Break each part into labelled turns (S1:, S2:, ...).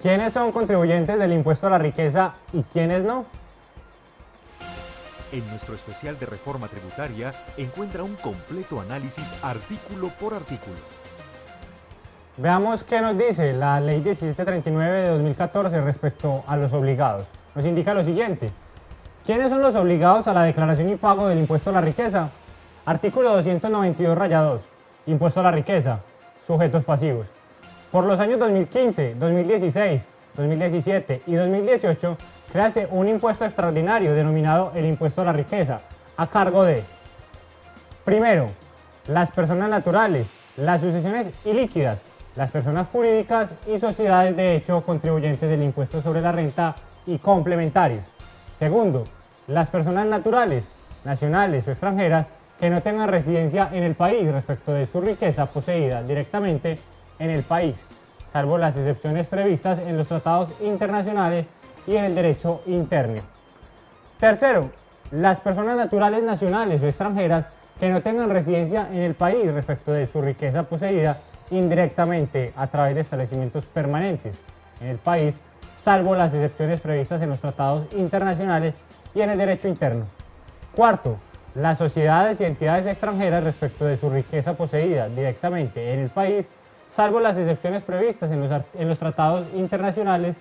S1: ¿Quiénes son contribuyentes del impuesto a la riqueza y quiénes no?
S2: En nuestro especial de reforma tributaria encuentra un completo análisis artículo por artículo.
S1: Veamos qué nos dice la Ley 1739 de 2014 respecto a los obligados. Nos indica lo siguiente. ¿Quiénes son los obligados a la declaración y pago del impuesto a la riqueza? Artículo 292-2. Impuesto a la riqueza. Sujetos pasivos. Por los años 2015, 2016, 2017 y 2018, créase un impuesto extraordinario denominado el impuesto a la riqueza, a cargo de, primero, las personas naturales, las sucesiones ilíquidas, las personas jurídicas y sociedades de hecho contribuyentes del impuesto sobre la renta y complementarios. Segundo, las personas naturales, nacionales o extranjeras que no tengan residencia en el país respecto de su riqueza poseída directamente en el país, salvo las excepciones previstas en los tratados internacionales y en el derecho interno. Tercero, las personas naturales nacionales o extranjeras que no tengan residencia en el país respecto de su riqueza poseída indirectamente a través de establecimientos permanentes en el país, salvo las excepciones previstas en los tratados internacionales y en el derecho interno. Cuarto, las sociedades y entidades extranjeras respecto de su riqueza poseída directamente en el país, salvo las excepciones previstas en los tratados internacionales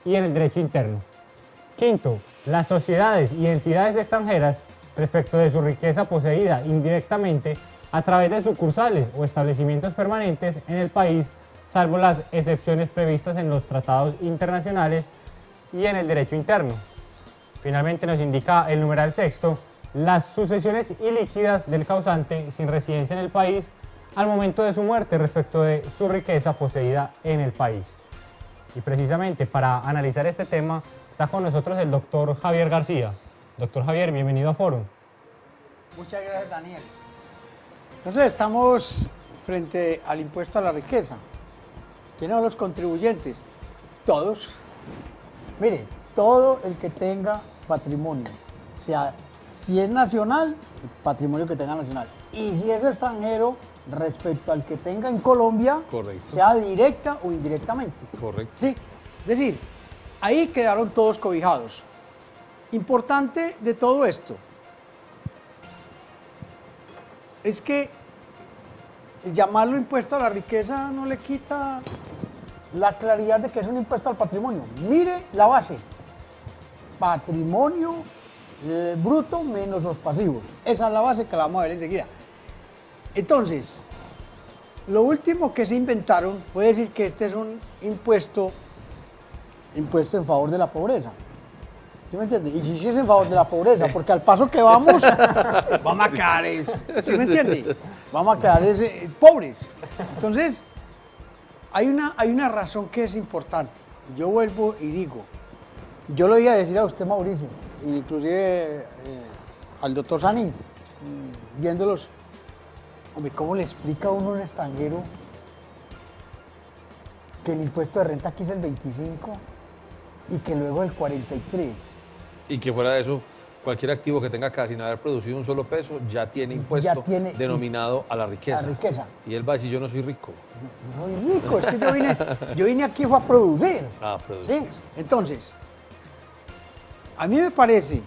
S1: y en el derecho interno. Quinto, las sociedades y entidades extranjeras respecto de su riqueza poseída indirectamente a través de sucursales o establecimientos permanentes en el país, salvo las excepciones previstas en los tratados internacionales y en el derecho interno. Finalmente nos indica el numeral sexto, las sucesiones ilíquidas del causante sin residencia en el país al momento de su muerte respecto de su riqueza poseída en el país. Y precisamente para analizar este tema está con nosotros el doctor Javier García. Doctor Javier, bienvenido a Fórum.
S3: Muchas gracias, Daniel. Entonces estamos frente al impuesto a la riqueza. ¿Quiénes son los contribuyentes? Todos. Mire, todo el que tenga patrimonio, o sea, si es nacional, el patrimonio que tenga nacional, y si es extranjero, respecto al que tenga en Colombia,
S4: correcto,
S3: sea directa o indirectamente.
S4: Correcto.
S3: Sí, es decir, ahí quedaron todos cobijados. Importante de todo esto es que llamarlo impuesto a la riqueza no le quita la claridad de que es un impuesto al patrimonio. Mire la base, patrimonio bruto menos los pasivos. Esa es la base que la vamos a ver enseguida. Entonces, lo último que se inventaron puede decir que este es un impuesto en favor de la pobreza. ¿Sí me entiende? Y si es en favor de la pobreza, porque al paso que vamos, vamos a quedar ¿sí me entiende? Vamos a quedar pobres. Entonces, hay una razón que es importante. Yo vuelvo y digo, yo lo iba a decir a usted, Mauricio, inclusive al doctor Sanín, viéndolos. Hombre, ¿cómo le explica a uno a un extranjero que el impuesto de renta aquí es el 25 y que luego el 43?
S4: Y que fuera de eso, cualquier activo que tenga acá sin haber producido un solo peso ya tiene impuesto denominado a la riqueza.
S3: La riqueza.
S4: Y él va a decir, yo no soy rico.
S3: No soy rico, es que yo vine aquí fue a producir.
S4: A producir.
S3: ¿Sí? Entonces, a mí me parece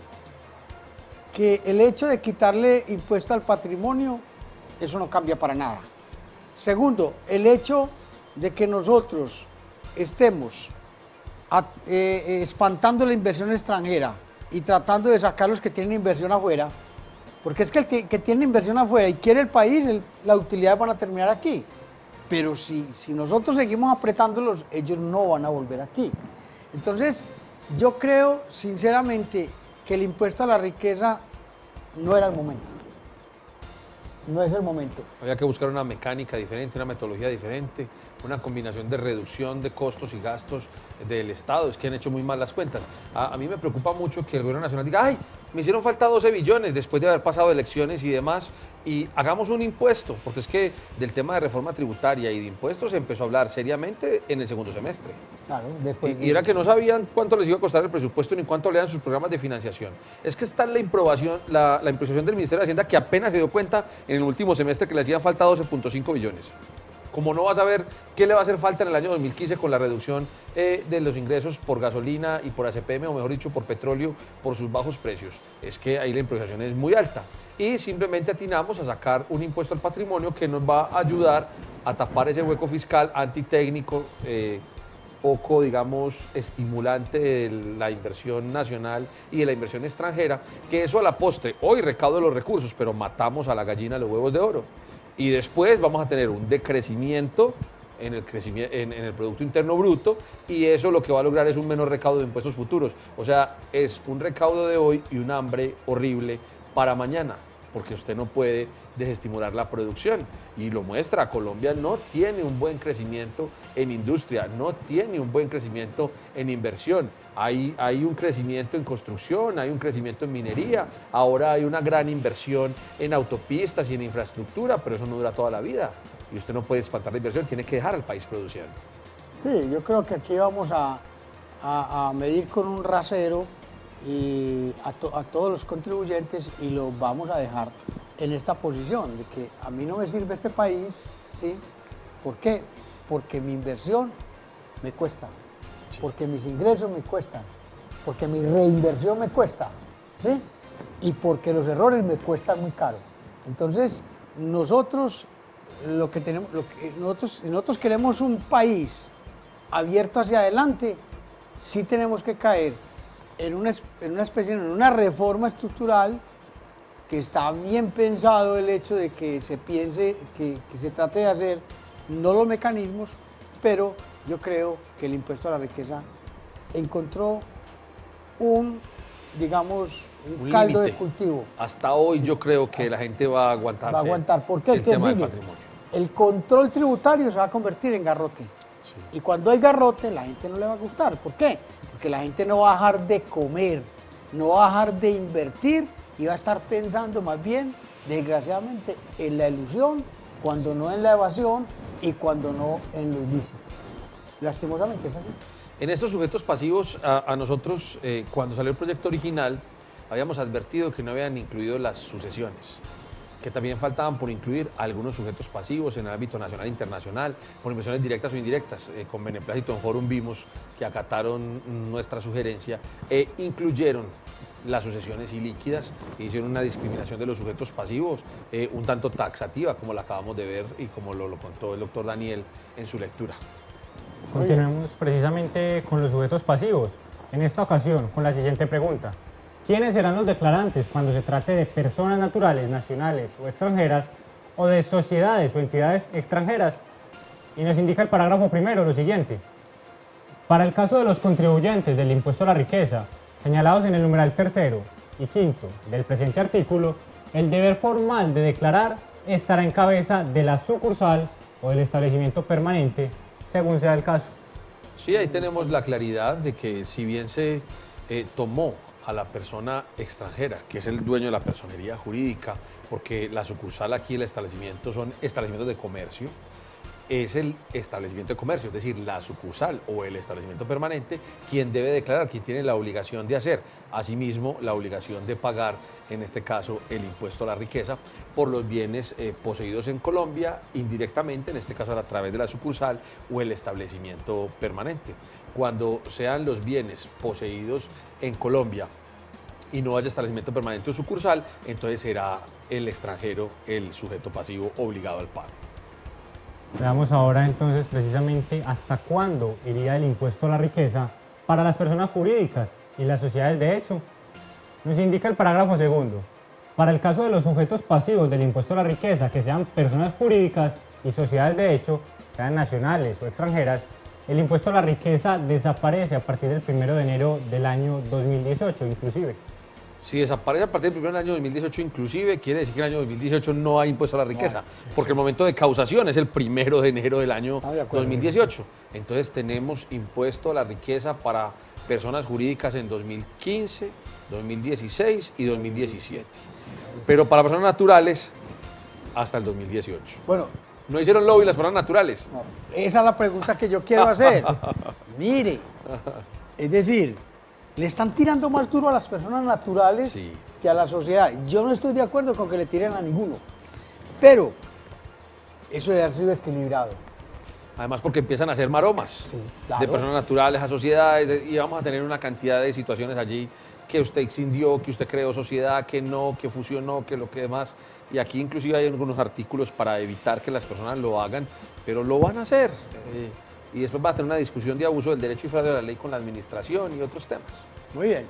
S3: que el hecho de quitarle impuesto al patrimonio, eso no cambia para nada. Segundo, el hecho de que nosotros estemos espantando la inversión extranjera y tratando de sacar los que tienen inversión afuera, porque es que el que tiene inversión afuera y quiere el país, las utilidades van a terminar aquí. Pero si nosotros seguimos apretándolos, ellos no van a volver aquí. Entonces, yo creo sinceramente que el impuesto a la riqueza no era el momento. No es el momento.
S4: Había que buscar una mecánica diferente, una metodología diferente, una combinación de reducción de costos y gastos del Estado. Es que han hecho muy mal las cuentas. A mí me preocupa mucho que el gobierno nacional diga, ay, me hicieron falta 12 billones después de haber pasado elecciones y demás, y hagamos un impuesto, porque es que del tema de reforma tributaria y de impuestos se empezó a hablar seriamente en el segundo semestre.
S3: Claro, después
S4: y era que no sabían cuánto les iba a costar el presupuesto ni cuánto le dan sus programas de financiación. Es que está la improvisación del Ministerio de Hacienda, que apenas se dio cuenta en el último semestre que le hacían falta 12.5 billones. Como no vas a ver qué le va a hacer falta en el año 2015 con la reducción de los ingresos por gasolina y por ACPM, o mejor dicho, por petróleo, por sus bajos precios. Es que ahí la improvisación es muy alta. Y simplemente atinamos a sacar un impuesto al patrimonio que nos va a ayudar a tapar ese hueco fiscal antitécnico, poco, digamos, estimulante de la inversión nacional y de la inversión extranjera, que eso a la postre, hoy recaudo los recursos, pero matamos a la gallina de los huevos de oro. Y después vamos a tener un decrecimiento en el Producto Interno Bruto, y eso lo que va a lograr es un menor recaudo de impuestos futuros. O sea, es un recaudo de hoy y un hambre horrible para mañana, porque usted no puede desestimular la producción. Y lo muestra, Colombia no tiene un buen crecimiento en industria, no tiene un buen crecimiento en inversión. Hay un crecimiento en construcción, hay un crecimiento en minería, ahora hay una gran inversión en autopistas y en infraestructura, pero eso no dura toda la vida. Y usted no puede espantar la inversión, tiene que dejar al país produciendo.
S3: Sí, yo creo que aquí vamos a medir con un rasero y a todos los contribuyentes, y los vamos a dejar en esta posición de que a mí no me sirve este país, ¿sí? ¿Por qué? Porque mi inversión me cuesta, porque mis ingresos me cuestan, porque mi reinversión me cuesta, ¿sí? Y porque los errores me cuestan muy caro. Entonces, nosotros nosotros queremos un país abierto hacia adelante, sí tenemos que caer en una reforma estructural, que está bien pensado el hecho de que se piense, que se trate de hacer no los mecanismos, pero yo creo que el impuesto a la riqueza encontró un caldo de cultivo.
S4: Hasta hoy yo creo que la gente va a aguantarse.
S3: Va a aguantar. ¿Por qué?
S4: El tema del patrimonio.
S3: El control tributario se va a convertir en garrote. Sí. Y cuando hay garrote, la gente no le va a gustar. ¿Por qué? Porque la gente no va a dejar de comer, no va a dejar de invertir, y va a estar pensando más bien, desgraciadamente, en la ilusión, cuando no en la evasión y cuando no en lo ilícito. Lastimosamente es así.
S4: En estos sujetos pasivos, a nosotros, cuando salió el proyecto original, habíamos advertido que no habían incluido las sucesiones, que también faltaban por incluir algunos sujetos pasivos en el ámbito nacional e internacional, por inversiones directas o indirectas. Con beneplácito en Fórum vimos que acataron nuestra sugerencia e incluyeron las sucesiones ilíquidas, e hicieron una discriminación de los sujetos pasivos un tanto taxativa, como la acabamos de ver y como lo contó el doctor Daniel en su lectura.
S1: Continuemos precisamente con los sujetos pasivos, en esta ocasión con la siguiente pregunta. ¿Quiénes serán los declarantes cuando se trate de personas naturales, nacionales o extranjeras, o de sociedades o entidades extranjeras? Y nos indica el parágrafo primero lo siguiente. Para el caso de los contribuyentes del impuesto a la riqueza, señalados en el numeral tercero y quinto del presente artículo, el deber formal de declarar estará en cabeza de la sucursal o del establecimiento permanente, según sea el caso.
S4: Sí, ahí tenemos la claridad de que si bien se tomó a la persona extranjera, que es el dueño de la personería jurídica, porque la sucursal aquí, el establecimiento, son establecimientos de comercio, es el establecimiento de comercio, es decir, la sucursal o el establecimiento permanente, quien debe declarar, quien tiene la obligación de hacer. Asimismo, la obligación de pagar, en este caso, el impuesto a la riqueza por los bienes poseídos en Colombia, indirectamente, en este caso a través de la sucursal o el establecimiento permanente. Cuando sean los bienes poseídos en Colombia y no haya establecimiento permanente o sucursal, entonces será el extranjero el sujeto pasivo obligado al pago.
S1: Veamos ahora entonces precisamente hasta cuándo iría el impuesto a la riqueza para las personas jurídicas y las sociedades de hecho. Nos indica el parágrafo segundo. Para el caso de los sujetos pasivos del impuesto a la riqueza, que sean personas jurídicas y sociedades de hecho, sean nacionales o extranjeras, el impuesto a la riqueza desaparece a partir del 1 de enero del año 2018 inclusive.
S4: Si desaparece a partir del 1 del año 2018 inclusive, quiere decir que en el año 2018 no hay impuesto a la riqueza, porque el momento de causación es el 1 de enero del año 2018. Entonces tenemos impuesto a la riqueza para personas jurídicas en 2015, 2016 y 2017. Pero para personas naturales, hasta el 2018.
S3: Bueno,
S4: ¿no hicieron lobby las personas naturales?
S3: No, esa es la pregunta que yo quiero hacer. Mire, es decir, le están tirando más duro a las personas naturales que a la sociedad. Yo no estoy de acuerdo con que le tiren a ninguno. Pero Eso debe haber sido equilibrado.
S4: Además porque empiezan a hacer maromas
S3: Sí, claro.
S4: de personas naturales a sociedades y vamos a tener una cantidad de situaciones allí que usted excindió, que usted creó sociedad, que no, que fusionó, que lo que demás. Y aquí inclusive hay algunos artículos para evitar que las personas lo hagan, pero lo van a hacer. Y después va a tener una discusión de abuso del derecho y fraude de la ley con la administración y otros temas.
S3: Muy bien.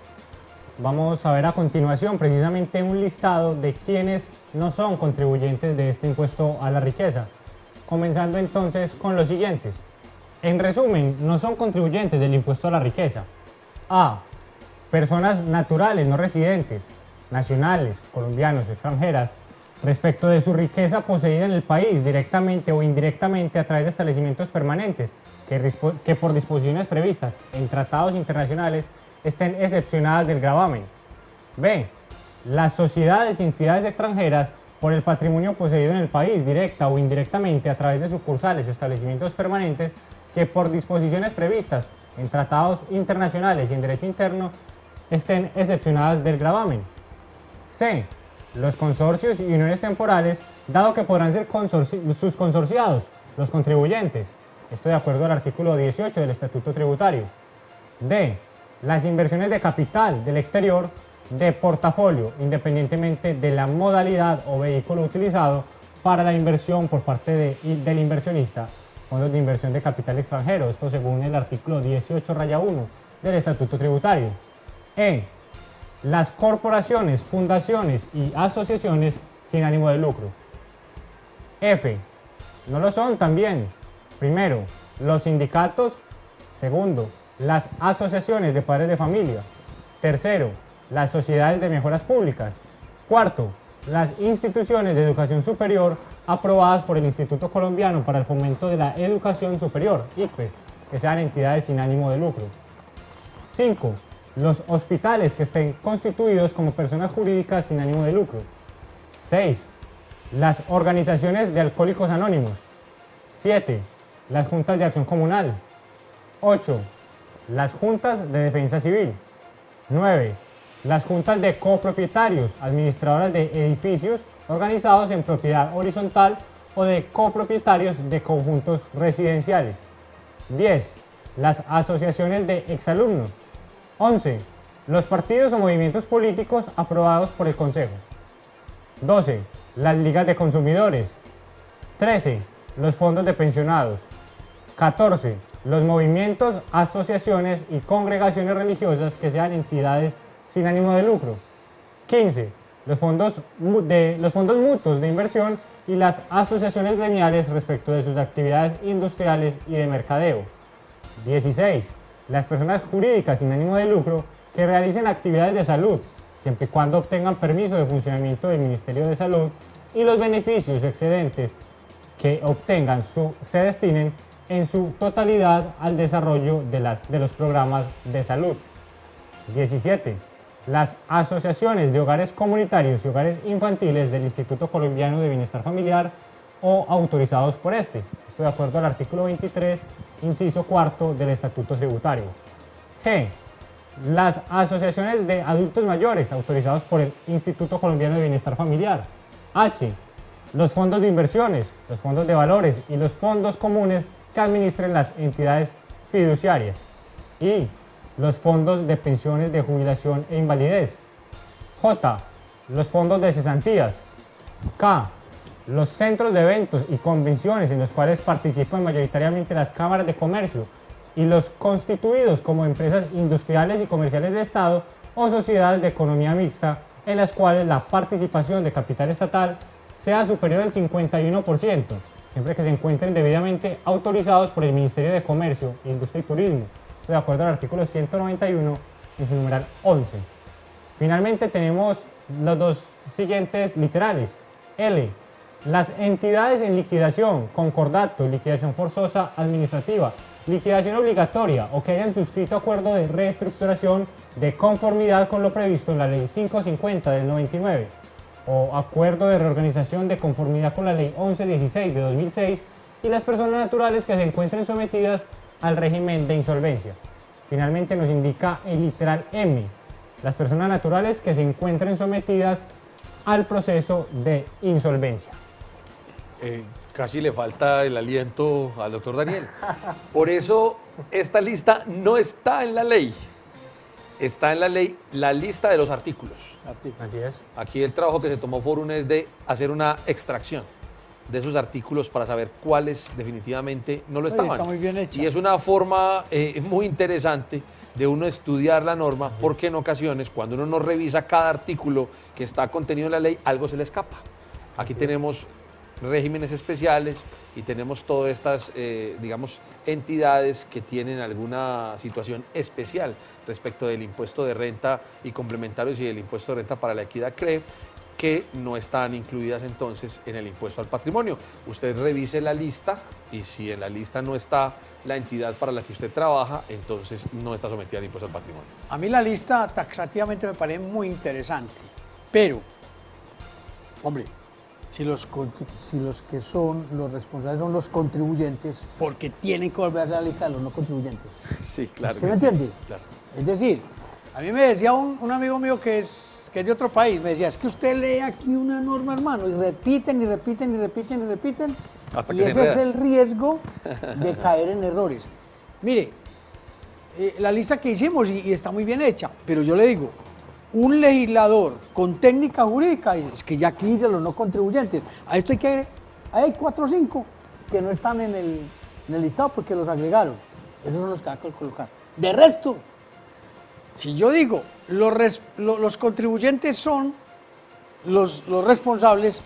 S1: Vamos a ver a continuación precisamente un listado de quienes no son contribuyentes de este impuesto a la riqueza. Comenzando entonces con los siguientes. En resumen, no son contribuyentes del impuesto a la riqueza. A. Personas naturales no residentes, nacionales, colombianos o extranjeras, respecto de su riqueza poseída en el país directamente o indirectamente a través de establecimientos permanentes que por disposiciones previstas en tratados internacionales estén excepcionadas del gravamen. B. Las sociedades y entidades extranjeras por el patrimonio poseído en el país directa o indirectamente a través de sucursales o establecimientos permanentes que por disposiciones previstas en tratados internacionales y en derecho interno estén excepcionadas del gravamen. C. Los consorcios y uniones temporales, dado que podrán ser sus consorciados, los contribuyentes. Esto de acuerdo al artículo 18 del Estatuto Tributario. D. Las inversiones de capital del exterior de portafolio, independientemente de la modalidad o vehículo utilizado para la inversión por parte del inversionista, fondos de inversión de capital extranjero, esto según el artículo 18-1 del Estatuto Tributario. E. Las corporaciones, fundaciones y asociaciones sin ánimo de lucro. F. No lo son también. Primero, los sindicatos. Segundo, las asociaciones de padres de familia. Tercero, las sociedades de mejoras públicas. Cuarto, las instituciones de educación superior aprobadas por el Instituto Colombiano para el Fomento de la Educación Superior, ICFES, que sean entidades sin ánimo de lucro. 5. Los hospitales que estén constituidos como personas jurídicas sin ánimo de lucro. 6. Las organizaciones de alcohólicos anónimos. 7. Las juntas de acción comunal. 8. Las juntas de defensa civil. 9. Las juntas de copropietarios, administradoras de edificios organizados en propiedad horizontal o de copropietarios de conjuntos residenciales. 10. Las asociaciones de exalumnos. 11. Los partidos o movimientos políticos aprobados por el Consejo. 12. Las ligas de consumidores. 13. Los fondos de pensionados. 14. Los movimientos, asociaciones y congregaciones religiosas que sean entidades sin ánimo de lucro. 15. Los fondos mutuos de inversión y las asociaciones gremiales respecto de sus actividades industriales y de mercadeo. 16. Las personas jurídicas sin ánimo de lucro que realicen actividades de salud, siempre y cuando obtengan permiso de funcionamiento del Ministerio de Salud y los beneficios excedentes que obtengan se destinen en su totalidad al desarrollo de los programas de salud. 17. Las asociaciones de hogares comunitarios y hogares infantiles del Instituto Colombiano de Bienestar Familiar o autorizados por este. Esto de acuerdo al artículo 23, inciso cuarto del Estatuto Tributario. G. Las asociaciones de adultos mayores autorizados por el Instituto Colombiano de Bienestar Familiar. H. Los fondos de inversiones, los fondos de valores y los fondos comunes que administren las entidades fiduciarias. I. Los fondos de pensiones de jubilación e invalidez. J. Los fondos de cesantías. K. Los centros de eventos y convenciones en los cuales participan mayoritariamente las cámaras de comercio y los constituidos como empresas industriales y comerciales de Estado o sociedades de economía mixta en las cuales la participación de capital estatal sea superior al 51%, siempre que se encuentren debidamente autorizados por el Ministerio de Comercio, Industria y Turismo, de acuerdo al artículo 191 en su numeral 11. Finalmente tenemos los dos siguientes literales. L. Las entidades en liquidación, concordato, liquidación forzosa administrativa, liquidación obligatoria o que hayan suscrito acuerdo de reestructuración de conformidad con lo previsto en la Ley 550 del 99 o acuerdo de reorganización de conformidad con la Ley 1116 de 2006 y las personas naturales que se encuentren sometidas al régimen de insolvencia. Finalmente nos indica el literal M, las personas naturales que se encuentren sometidas al proceso de insolvencia.
S4: Casi le falta el aliento al doctor Daniel. Por eso esta lista no está en la ley. Está en la ley la lista de los artículos.
S1: Así es.
S4: Aquí el trabajo que se tomó Forum es de hacer una extracción de esos artículos para saber cuáles definitivamente no lo
S3: Oye,
S4: estaban.
S3: está muy bien hecha.
S4: Y es una forma muy interesante de uno estudiar la norma, porque en ocasiones cuando uno no revisa cada artículo que está contenido en la ley, algo se le escapa. Aquí tenemos regímenes especiales y tenemos todas estas, digamos, entidades que tienen alguna situación especial respecto del impuesto de renta y complementarios y del impuesto de renta para la equidad CRE, que no están incluidas entonces en el impuesto al patrimonio. Usted revise la lista y si en la lista no está la entidad para la que usted trabaja, entonces no está sometida al impuesto al patrimonio.
S3: A mí la lista taxativamente me parece muy interesante, pero, hombre, si los que son los responsables son los contribuyentes, porque tienen que volver a la lista de los no contribuyentes.
S4: Sí, claro.
S3: ¿Sí me entiende?
S4: Claro.
S3: Es decir, a mí me decía un amigo mío que es de otro país, me decía, es que usted lee aquí una norma, hermano, y repiten, y repiten, y repiten, y repiten,
S4: Hasta
S3: y
S4: que se
S3: ese es
S4: enreda.
S3: el riesgo de caer en errores. Mire, la lista que hicimos, y está muy bien hecha, pero yo le digo, un legislador con técnica jurídica, es que ya aquí dice los no contribuyentes, a esto hay 4 o 5 que no están en el listado porque los agregaron, esos son los que hay que colocar. De resto, si yo digo, los contribuyentes son los responsables,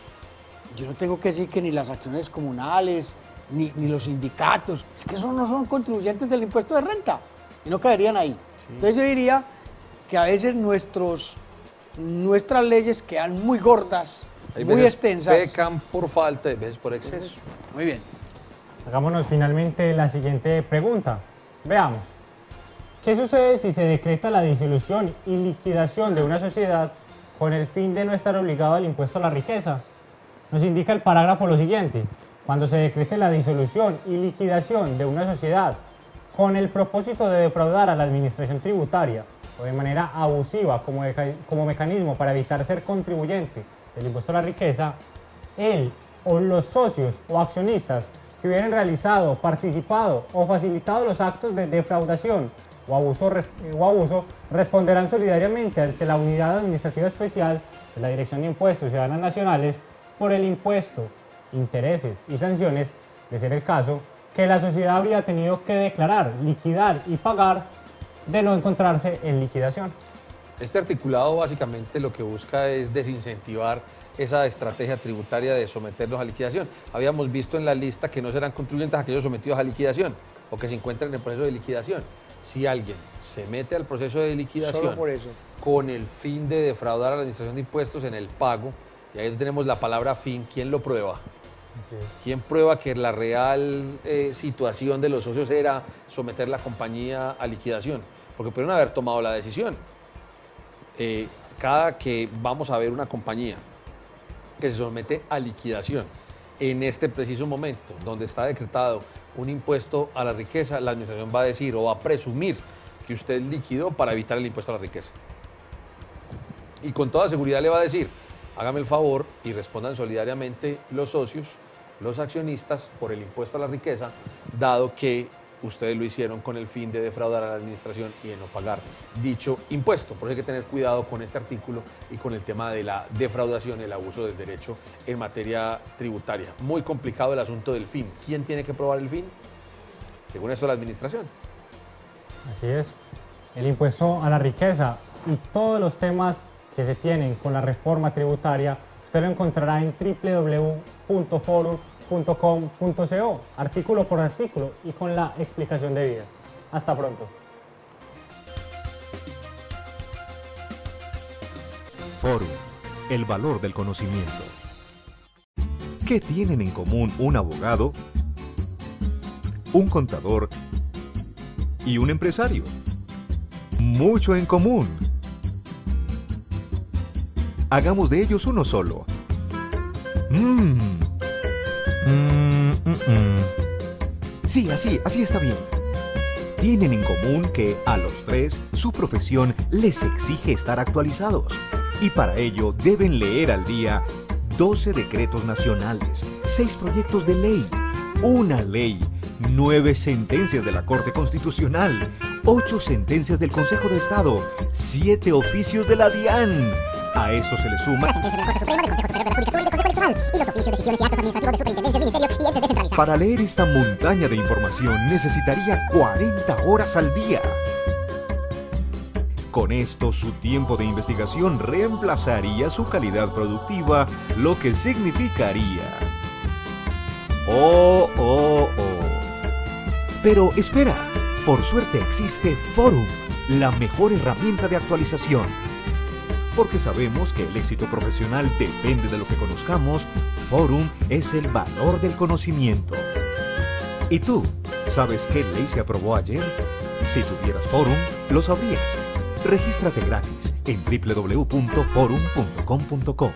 S3: yo no tengo que decir que ni las acciones comunales, ni los sindicatos, es que esos no son contribuyentes del impuesto de renta, y no caerían ahí. Sí. Entonces yo diría que a veces nuestras leyes quedan muy gordas, muy extensas.
S4: Pecan por falta, a veces por exceso.
S3: Muy bien.
S1: Hagámonos finalmente la siguiente pregunta. Veamos. ¿Qué sucede si se decreta la disolución y liquidación de una sociedad con el fin de no estar obligado al impuesto a la riqueza? Nos indica el parágrafo lo siguiente. Cuando se decrete la disolución y liquidación de una sociedad con el propósito de defraudar a la administración tributaria o de manera abusiva como mecanismo para evitar ser contribuyente del impuesto a la riqueza, él o los socios o accionistas que hubieran realizado, participado o facilitado los actos de defraudación o abuso responderán solidariamente ante la Unidad Administrativa Especial de la Dirección de Impuestos y Aduanas Nacionales por el impuesto, intereses y sanciones, de ser el caso, que la sociedad habría tenido que declarar, liquidar y pagar de no encontrarse en liquidación.
S4: Este articulado básicamente lo que busca es desincentivar esa estrategia tributaria de someterlos a liquidación. Habíamos visto en la lista que no serán contribuyentes aquellos sometidos a liquidación o que se encuentran en el proceso de liquidación. Si alguien se mete al proceso de liquidación
S3: Solo por eso,
S4: con el fin de defraudar a la administración de impuestos en el pago, y ahí tenemos la palabra fin, ¿quién lo prueba?
S1: Sí.
S4: ¿Quién prueba que la real situación de los socios era someter la compañía a liquidación? Porque pudieron haber tomado la decisión. Cada que vamos a ver una compañía que se somete a liquidación en este preciso momento, donde está decretado un impuesto a la riqueza, la administración va a decir o va a presumir que usted liquidó para evitar el impuesto a la riqueza. Y con toda seguridad le va a decir, hágame el favor y respondan solidariamente los socios, los accionistas por el impuesto a la riqueza, dado que ustedes lo hicieron con el fin de defraudar a la administración y de no pagar dicho impuesto. Por eso hay que tener cuidado con este artículo y con el tema de la defraudación y el abuso del derecho en materia tributaria. Muy complicado el asunto del fin. ¿Quién tiene que probar el fin? Según esto, la administración.
S1: Así es. El impuesto a la riqueza y todos los temas que se tienen con la reforma tributaria, usted lo encontrará en www.forum.com.co, artículo por artículo y con la explicación debida. Hasta pronto.
S2: Forum, el valor del conocimiento. ¿Qué tienen en común un abogado, un contador y un empresario? Mucho en común. Hagamos de ellos uno solo. Sí, así está bien. Tienen en común que a los tres su profesión les exige estar actualizados y para ello deben leer al día 12 decretos nacionales, 6 proyectos de ley, una ley, 9 sentencias de la Corte Constitucional, 8 sentencias del Consejo de Estado, 7 oficios de la DIAN. A esto se le suma
S5: la sentencia de la Corte Suprema, del Consejo Superior de la Judicatura y del Consejo Electoral, y los oficios, decisiones y actos administrativos de superintendencias, ministerios y entes descentralizados.
S2: Para leer esta montaña de información necesitaría 40 horas al día. Con esto, su tiempo de investigación reemplazaría su calidad productiva, lo que significaría... ¡Oh! Pero espera, por suerte existe Forum, la mejor herramienta de actualización. Porque sabemos que el éxito profesional depende de lo que conozcamos, Forum es el valor del conocimiento. ¿Y tú? ¿Sabes qué ley se aprobó ayer? Si tuvieras Forum, lo sabrías. Regístrate gratis en www.forum.com.co.